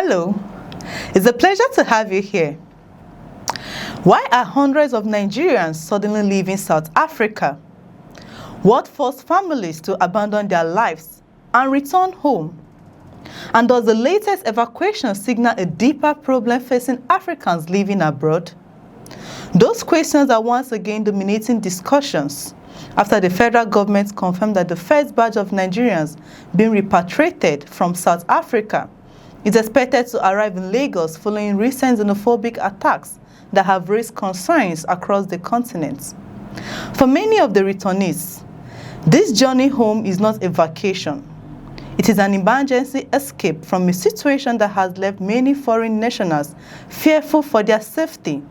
Hello, it's a pleasure to have you here. Why are hundreds of Nigerians suddenly leaving South Africa? What forced families to abandon their lives and return home? And does the latest evacuation signal a deeper problem facing Africans living abroad? Those questions are once again dominating discussions after the federal government confirmed that the first batch of Nigerians being repatriated from South Africa is expected to arrive in Lagos following recent xenophobic attacks that have raised concerns across the continent. For many of the returnees, this journey home is not a vacation. It is an emergency escape from a situation that has left many foreign nationals fearful for their safety.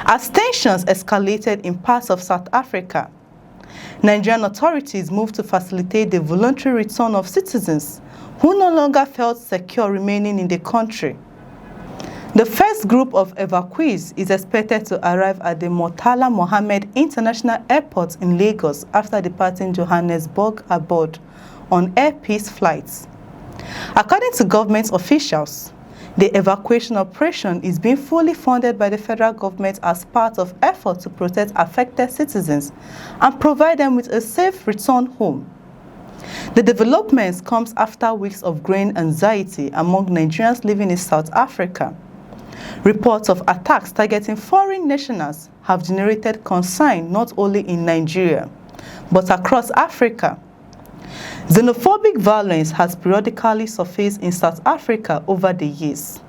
As tensions escalated in parts of South Africa, Nigerian authorities moved to facilitate the voluntary return of citizens who no longer felt secure remaining in the country. The first group of evacuees is expected to arrive at the Murtala Mohammed International Airport in Lagos after departing Johannesburg aboard on Air Peace flights. According to government officials, the evacuation operation is being fully funded by the federal government as part of efforts to protect affected citizens and provide them with a safe return home. The developments comes after weeks of growing anxiety among Nigerians living in South Africa. Reports of attacks targeting foreign nationals have generated concern not only in Nigeria, but across Africa. Xenophobic violence has periodically surfaced in South Africa over the years,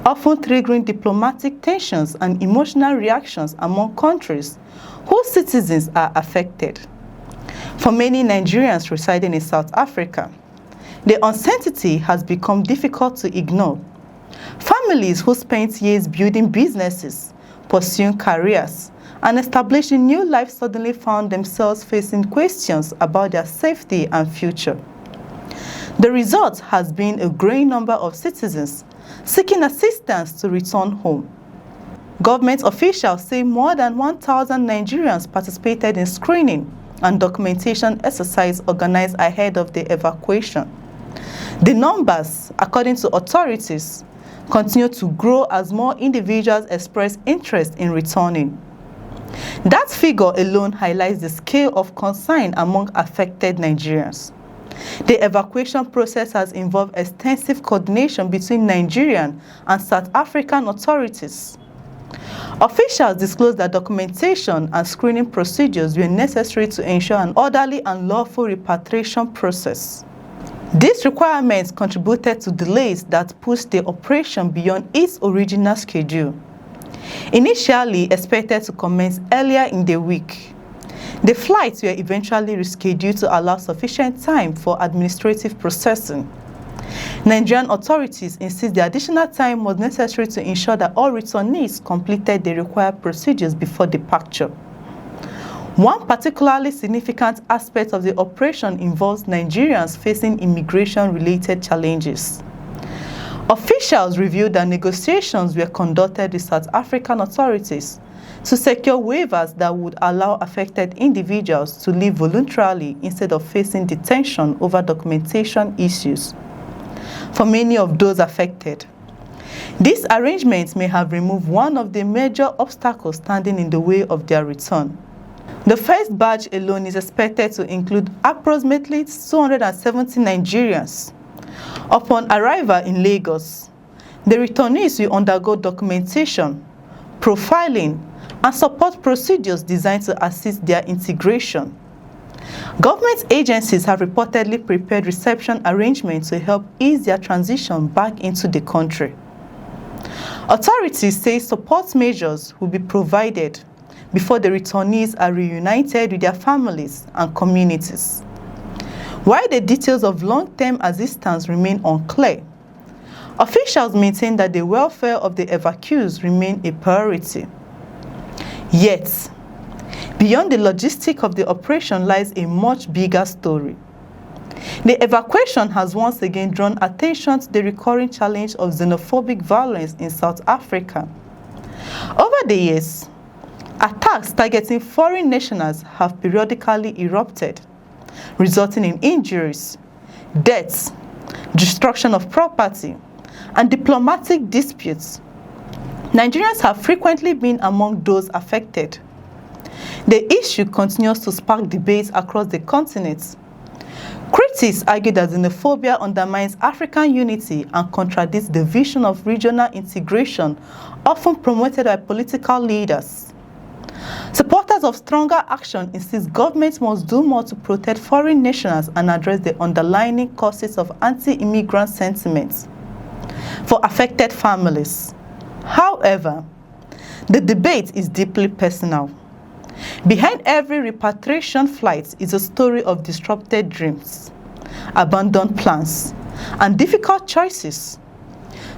often triggering diplomatic tensions and emotional reactions among countries whose citizens are affected. For many Nigerians residing in South Africa, the uncertainty has become difficult to ignore. Families who spent years building businesses, pursuing careers, and establishing new lives suddenly found themselves facing questions about their safety and future. The result has been a growing number of citizens seeking assistance to return home. Government officials say more than 1,000 Nigerians participated in screening and documentation exercise organized ahead of the evacuation. The numbers, according to authorities, continue to grow as more individuals express interest in returning. That figure alone highlights the scale of concern among affected Nigerians. The evacuation process has involved extensive coordination between Nigerian and South African authorities. Officials disclosed that documentation and screening procedures were necessary to ensure an orderly and lawful repatriation process. These requirements contributed to delays that pushed the operation beyond its original schedule. Initially expected to commence earlier in the week, the flights were eventually rescheduled to allow sufficient time for administrative processing. Nigerian authorities insist the additional time was necessary to ensure that all returnees completed the required procedures before departure. One particularly significant aspect of the operation involves Nigerians facing immigration-related challenges. Officials revealed that negotiations were conducted with South African authorities to secure waivers that would allow affected individuals to leave voluntarily instead of facing detention over documentation issues. For many of those affected, these arrangements may have removed one of the major obstacles standing in the way of their return. The first batch alone is expected to include approximately 270 Nigerians. Upon arrival in Lagos, the returnees will undergo documentation, profiling, and support procedures designed to assist their integration. Government agencies have reportedly prepared reception arrangements to help ease their transition back into the country. Authorities say support measures will be provided before the returnees are reunited with their families and communities. While the details of long-term assistance remain unclear, officials maintain that the welfare of the evacuees remain a priority. Yet, beyond the logistics of the operation lies a much bigger story. The evacuation has once again drawn attention to the recurring challenge of xenophobic violence in South Africa. Over the years, attacks targeting foreign nationals have periodically erupted, resulting in injuries, deaths, destruction of property, and diplomatic disputes, Nigerians have frequently been among those affected. The issue continues to spark debates across the continent. Critics argue that xenophobia undermines African unity and contradicts the vision of regional integration often promoted by political leaders. Supporters of stronger action insist governments must do more to protect foreign nationals and address the underlying causes of anti-immigrant sentiments for affected families. However, the debate is deeply personal. Behind every repatriation flight is a story of disrupted dreams, abandoned plans, and difficult choices.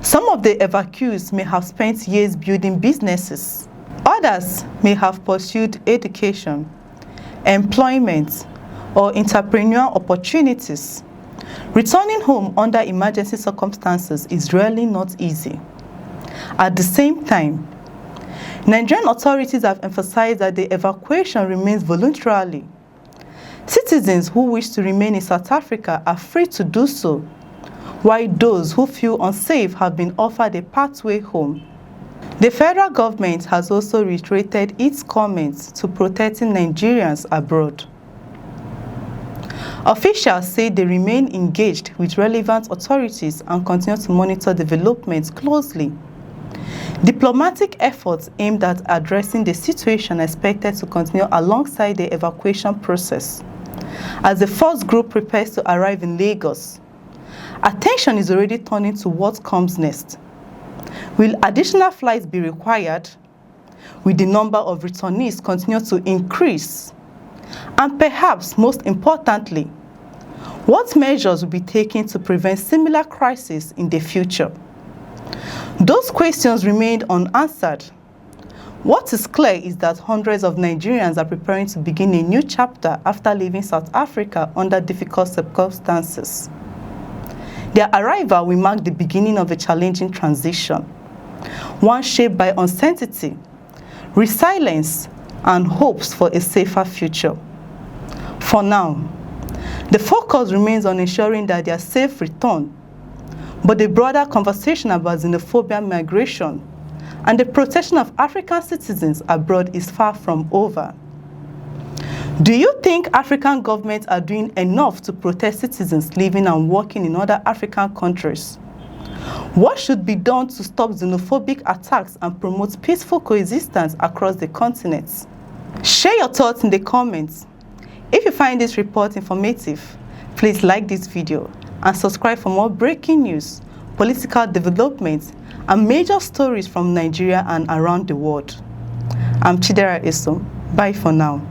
Some of the evacuees may have spent years building businesses. Others may have pursued education, employment, or entrepreneurial opportunities. Returning home under emergency circumstances is really not easy. At the same time, Nigerian authorities have emphasized that the evacuation remains voluntarily. Citizens who wish to remain in South Africa are free to do so, while those who feel unsafe have been offered a pathway home. The federal government has also reiterated its comments to protecting Nigerians abroad. Officials say they remain engaged with relevant authorities and continue to monitor developments closely. Diplomatic efforts aimed at addressing the situation are expected to continue alongside the evacuation process. As the first group prepares to arrive in Lagos, attention is already turning to what comes next. Will additional flights be required? Will the number of returnees continue to increase? And perhaps most importantly, what measures will be taken to prevent similar crises in the future? Those questions remained unanswered. What is clear is that hundreds of Nigerians are preparing to begin a new chapter after leaving South Africa under difficult circumstances. Their arrival will mark the beginning of a challenging transition, one shaped by uncertainty, resilience, and hopes for a safer future. For now, the focus remains on ensuring that their safe return, but the broader conversation about xenophobia, migration, and the protection of African citizens abroad is far from over. Do you think African governments are doing enough to protect citizens living and working in other African countries? What should be done to stop xenophobic attacks and promote peaceful coexistence across the continent? Share your thoughts in the comments. If you find this report informative, please like this video and subscribe for more breaking news, political developments, and major stories from Nigeria and around the world. I'm Chidera Eso. Bye for now.